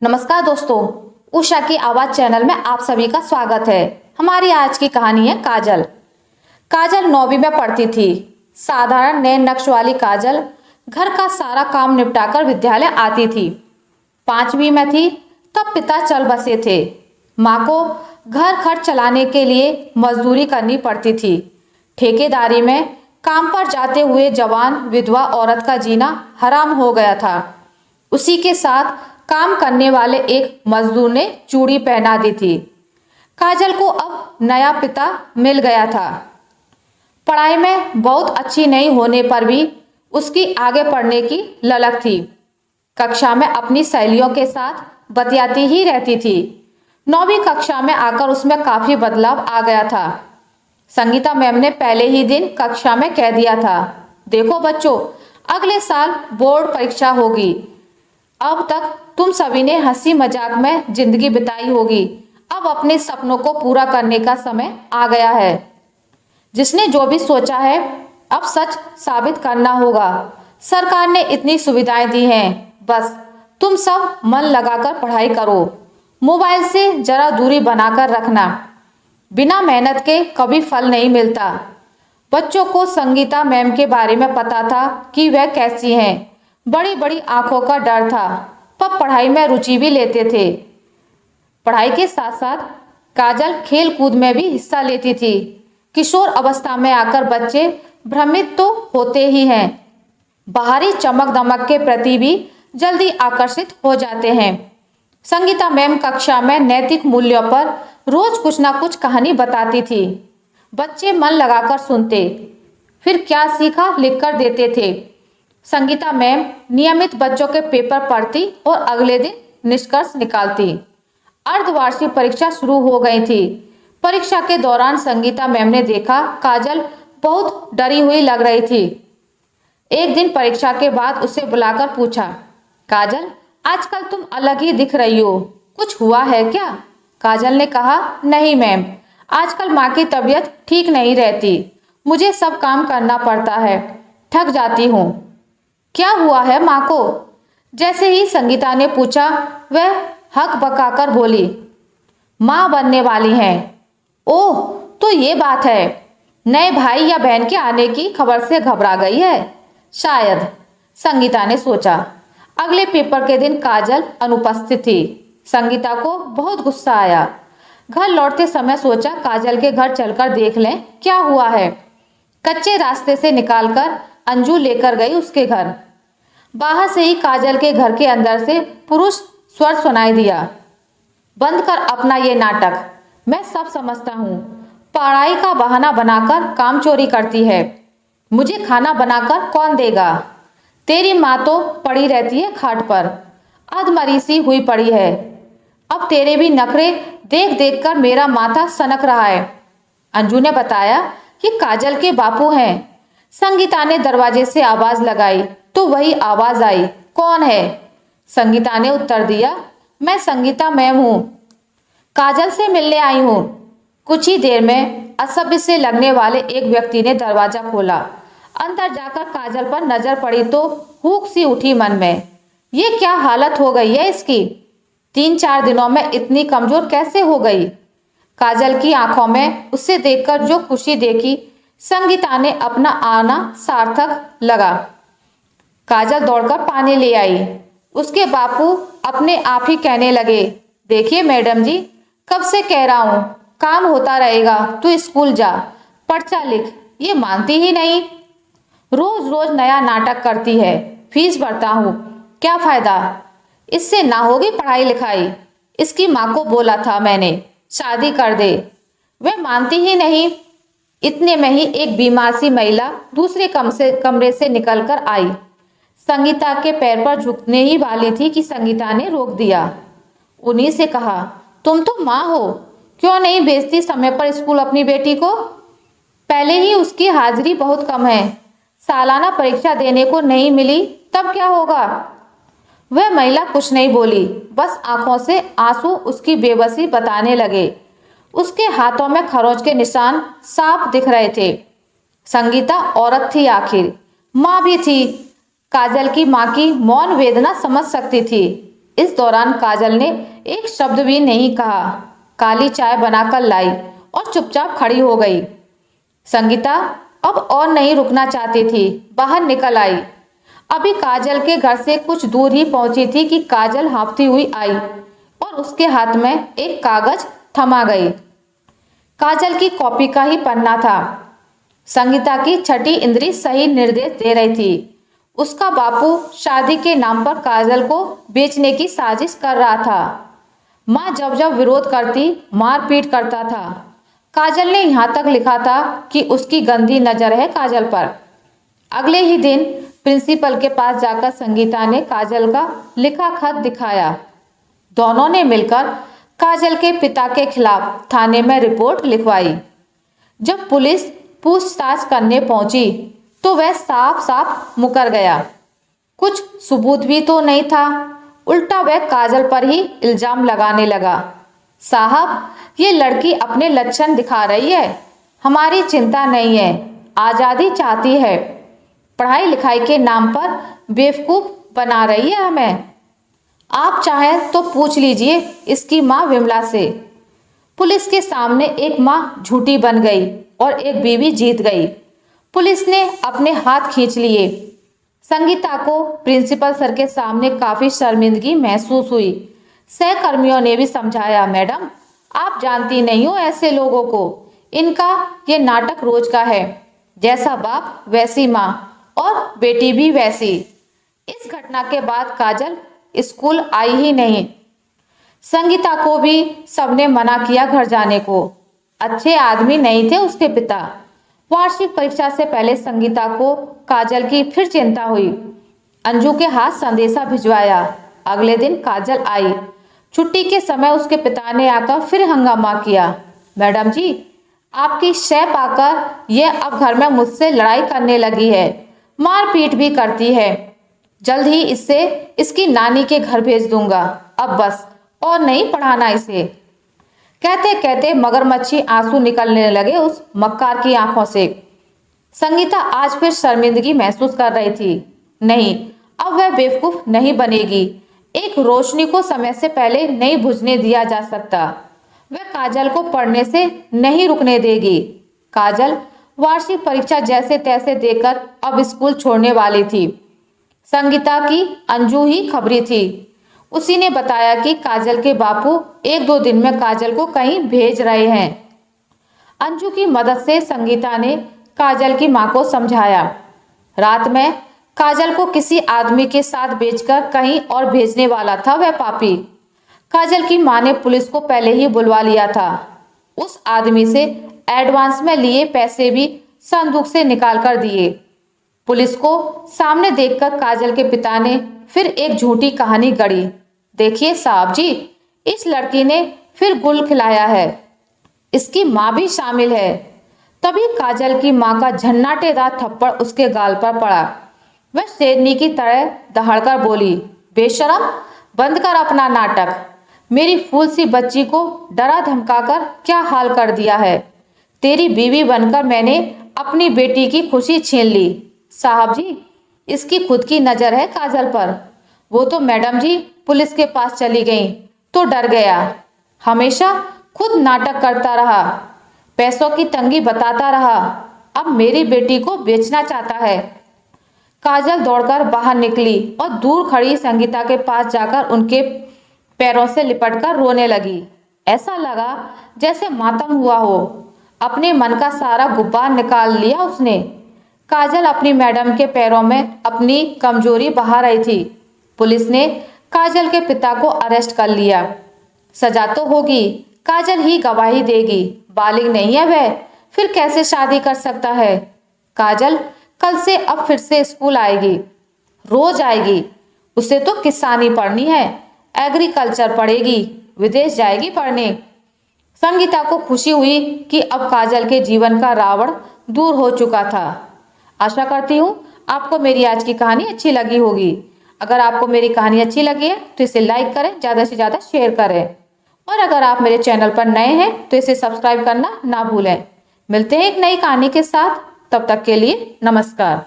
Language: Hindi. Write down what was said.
नमस्कार दोस्तों, उषा की आवाज चैनल में आप सभी का स्वागत है। हमारी आज की कहानी है काजल। काजल 9वीं में पढ़ती थी। साधारण नए नक्श वाली काजल घर का सारा काम निपटाकर विद्यालय आती थी। 5वीं में थी तब पिता चल बसे थे। माँ को घर खर्च चलाने के लिए मजदूरी करनी पड़ती थी। ठेकेदारी में काम पर जाते हुए जवान विधवा औरत का जीना हराम हो गया था। उसी के साथ काम करने वाले एक मजदूर ने चूड़ी पहना दी थी। काजल को अब नया पिता मिल गया था। पढ़ाई में बहुत अच्छी नहीं होने पर भी उसकी आगे पढ़ने की ललक थी। कक्षा में अपनी सहेलियों के साथ बतियाती ही रहती थी। 9वीं कक्षा में आकर उसमें काफी बदलाव आ गया था। संगीता मैम ने पहले ही दिन कक्षा में कह दिया था, देखो बच्चों, अगले साल बोर्ड परीक्षा होगी। अब तक तुम सभी ने हंसी मजाक में जिंदगी बिताई होगी। अब अपने सपनों को पूरा करने का समय आ गया है। जिसने जो भी सोचा है अब सच साबित करना होगा। सरकार ने इतनी सुविधाएं दी हैं, बस तुम सब मन लगाकर पढ़ाई करो। मोबाइल से जरा दूरी बनाकर रखना। बिना मेहनत के कभी फल नहीं मिलता। बच्चों को संगीता मैम के बारे में पता था कि वह कैसी हैं। बड़ी बड़ी आंखों का डर था, पर पढ़ाई में रुचि भी लेते थे। पढ़ाई के साथ साथ काजल खेल कूद में भी हिस्सा लेती थी। किशोर अवस्था में आकर बच्चे भ्रमित तो होते ही हैं, बाहरी चमक दमक के प्रति भी जल्दी आकर्षित हो जाते हैं। संगीता मैम कक्षा में नैतिक मूल्यों पर रोज कुछ ना कुछ कहानी बताती थी। बच्चे मन लगाकर सुनते, फिर क्या सीखा लिखकर देते थे। संगीता मैम नियमित बच्चों के पेपर पढ़ती और अगले दिन निष्कर्ष निकालती। अर्धवार्षिक परीक्षा शुरू हो गई थी। परीक्षा के दौरान संगीता मैम ने देखा काजल बहुत डरी हुई लग रही थी। एक दिन परीक्षा के बाद उसे बुलाकर पूछा, काजल, आजकल तुम अलग ही दिख रही हो, कुछ हुआ है क्या? काजल ने कहा, नहीं मैम, आजकल माँ की तबीयत ठीक नहीं रहती। मुझे सब काम करना पड़ता है, थक जाती हूँ। क्या हुआ है माँ को? जैसे ही संगीता ने पूछा, वह हक बकाकर बोली, माँ बनने वाली हैं। ओह, तो ये बात है। नए भाई या बहन के आने की खबर से घबरा गई है शायद, संगीता ने सोचा। अगले पेपर के दिन काजल अनुपस्थित थी। संगीता को बहुत गुस्सा आया। घर लौटते समय सोचा काजल के घर चलकर देख लें क्या हुआ है। कच्चे रास्ते से निकालकर अंजू लेकर गई उसके घर। बाहर से ही काजल के घर के अंदर से पुरुष स्वर सुनाई दिया, बंद कर अपना ये नाटक, मैं सब समझता हूँ। पढ़ाई का बहाना बनाकर काम चोरी करती है। मुझे खाना बनाकर कौन देगा? तेरी माँ तो पड़ी रहती है खाट पर, अधमरी सी हुई पड़ी है। अब तेरे भी नखरे देख देख कर मेरा माथा सनक रहा है। अंजू ने बताया कि काजल के बापू हैं। संगीता ने दरवाजे से आवाज लगाई तो वही आवाज आई, कौन है? संगीता ने उत्तर दिया, मैं संगीता मैम हूँ, काजल से मिलने आई हूँ। कुछ ही देर में असभ्य से लगने वाले एक व्यक्ति ने दरवाजा खोला। अंदर जाकर काजल पर नजर पड़ी तो हुक सी उठी मन में, ये क्या हालत हो गई है इसकी? 3-4 दिनों में इतनी कमजोर कैसे हो गई? काजल की आंखों में उसे देखकर जो खुशी देखी, संगीता ने अपना आना सार्थक लगा। काजल दौड़कर पानी ले आई। उसके बापू अपने आप ही कहने लगे, देखिए मैडम जी, कब से कह रहा हूँ काम होता रहेगा, तू स्कूल जा, पर्चा लिख। ये मानती ही नहीं, रोज रोज नया नाटक करती है। फीस भरता हूँ, क्या फायदा? इससे ना होगी पढ़ाई लिखाई। इसकी माँ को बोला था मैंने, शादी कर दे, वह मानती ही नहीं। इतने में ही एक बीमार सी महिला दूसरे कमरे से निकलकर आई। संगीता के पैर पर झुकने ही वाली थी कि संगीता ने रोक दिया। उन्हीं से कहा, तुम तो माँ हो, क्यों नहीं भेजती समय पर स्कूल अपनी बेटी को? पहले ही उसकी हाजिरी बहुत कम है, सालाना परीक्षा देने को नहीं मिली तब क्या होगा? वह महिला कुछ नहीं बोली, बस आंखों से आंसू उसकी बेबसी बताने लगे। उसके हाथों में खरोंच के निशान साफ दिख रहे थे। संगीता औरत थी आखिर, माँ भी थी। काजल की माँ की मौन वेदना समझ सकती थी। इस दौरान काजल ने एक शब्द भी नहीं कहा। काली चाय बनाकर लाई और चुपचाप खड़ी हो गई। संगीता अब और नहीं रुकना चाहती थी, बाहर निकल आई। अभी काजल के घर से कुछ दूर ही पहुंची थी कि काजल हाँफती हुई आई और उसके हाथ में एक कागज थमा गई। काजल की कॉपी का ही पन्ना था। संगीता की छठी इंद्री सही निर्देश दे रही थी। उसका बापू शादी के नाम पर काजल को बेचने की साजिश कर रहा था। माँ जब जब विरोध करती, मारपीट करता था। काजल ने यहाँ तक लिखा था कि उसकी गंदी नजर है काजल पर। अगले ही दिन प्रिंसिपल के पास जाकर संगीता ने काजल का लिखा खत दिखाया। दोनों ने मिलकर काजल के पिता के खिलाफ थाने में रिपोर्ट लिखवाई। जब पुलिस पूछताछ करने पहुंची तो वह साफ साफ मुकर गया। कुछ सबूत भी तो नहीं था, उल्टा वह काजल पर ही इल्जाम लगाने लगा। साहब, ये लड़की अपने लक्षण दिखा रही है, हमारी चिंता नहीं है, आज़ादी चाहती है, पढ़ाई लिखाई के नाम पर बेवकूफ़ बना रही है हमें। आप चाहें तो पूछ लीजिए इसकी माँ विमला से। पुलिस के सामने एक माँ झूठी बन गई और एक बीवी जीत गई। पुलिस ने अपने हाथ खींच लिए। संगीता को प्रिंसिपल सर के सामने काफ़ी शर्मिंदगी महसूस हुई। सहकर्मियों ने भी समझाया, मैडम आप जानती नहीं हो ऐसे लोगों को, इनका ये नाटक रोज का है, जैसा बाप वैसी माँ और बेटी भी वैसी। इस घटना के बाद काजल स्कूल आई ही नहीं। संगीता को भी सबने मना किया घर जाने को। अच्छे आदमी नहीं थे उसके पिता। वार्षिक परीक्षा से पहले संगीता को काजल की फिर चिंता हुई। अंजू के हाथ संदेशा भिजवाया। अगले दिन काजल आई। छुट्टी के समय उसके पिता ने आकर फिर हंगामा किया। मैडम जी, आपकी शय पाकर यह अब घर में मुझसे लड़ाई करने लगी है, मारपीट भी करती है। जल्द ही इससे इसकी नानी के घर भेज दूंगा, अब बस और नहीं पढ़ाना इसे। कहते कहते मगरमच्छी आंसू निकलने लगे उस मक्कार की आंखों से। संगीता आज फिर शर्मिंदगी महसूस कर रही थी। नहीं, अब वह बेवकूफ नहीं बनेगी। एक रोशनी को समय से पहले नहीं बुझने दिया जा सकता। वह काजल को पढ़ने से नहीं रुकने देगी। काजल वार्षिक परीक्षा जैसे तैसे देकर अब स्कूल छोड़ने वाली थी। संगीता की अंजू ही खबरी थी। उसी ने बताया कि काजल के बापू 1-2 दिन में काजल को कहीं भेज रहे हैं। अंजू की मदद से संगीता ने काजल की मां को समझाया। रात में काजल को किसी आदमी के साथ बेचकर कहीं और भेजने वाला था वह पापी। काजल की मां ने पुलिस को पहले ही बुलवा लिया था। उस आदमी से एडवांस में लिए पैसे भी संदूक से निकाल कर दिए। पुलिस को सामने देखकर काजल के पिता ने फिर एक झूठी कहानी गढ़ी। देखिए साहब जी, इस लड़की ने फिर गुल खिलाया है, इसकी माँ भी शामिल है। तभी काजल की माँ का झन्नाटेदार थप्पड़ उसके गाल पर पड़ा। वह शेरनी की तरह दहाड़कर बोली, बेशरम, बंद कर अपना नाटक। मेरी फूल सी बच्ची को डरा धमकाकर क्या हाल कर दिया है। तेरी बीवी बनकर मैंने अपनी बेटी की खुशी छीन ली। साहब जी, इसकी खुद की नज़र है काजल पर। वो तो मैडम जी पुलिस के पास चली गई तो डर गया। हमेशा खुद नाटक करता रहा, पैसों की तंगी बताता रहा, अब मेरी बेटी को बेचना चाहता है। काजल दौड़कर बाहर निकली और दूर खड़ी संगीता के पास जाकर उनके पैरों से लिपटकर रोने लगी। ऐसा लगा जैसे मातम हुआ हो। अपने मन का सारा गुब्बार निकाल लिया उसने। काजल अपनी मैडम के पैरों में अपनी कमजोरी बहा रही थी। पुलिस ने काजल के पिता को अरेस्ट कर लिया। सजा तो होगी, काजल ही गवाही देगी। बालिग नहीं है वह, फिर कैसे शादी कर सकता है। काजल कल से अब फिर से स्कूल आएगी, रोज आएगी। उसे तो किसानी पढ़नी है, एग्रीकल्चर पढ़ेगी, विदेश जाएगी पढ़ने। संगीता को खुशी हुई कि अब काजल के जीवन का रावण दूर हो चुका था। आशा करती हूँ आपको मेरी आज की कहानी अच्छी लगी होगी। अगर आपको मेरी कहानी अच्छी लगी है तो इसे लाइक करें, ज़्यादा से ज़्यादा शेयर करें, और अगर आप मेरे चैनल पर नए हैं तो इसे सब्सक्राइब करना ना भूलें। मिलते हैं एक नई कहानी के साथ, तब तक के लिए नमस्कार।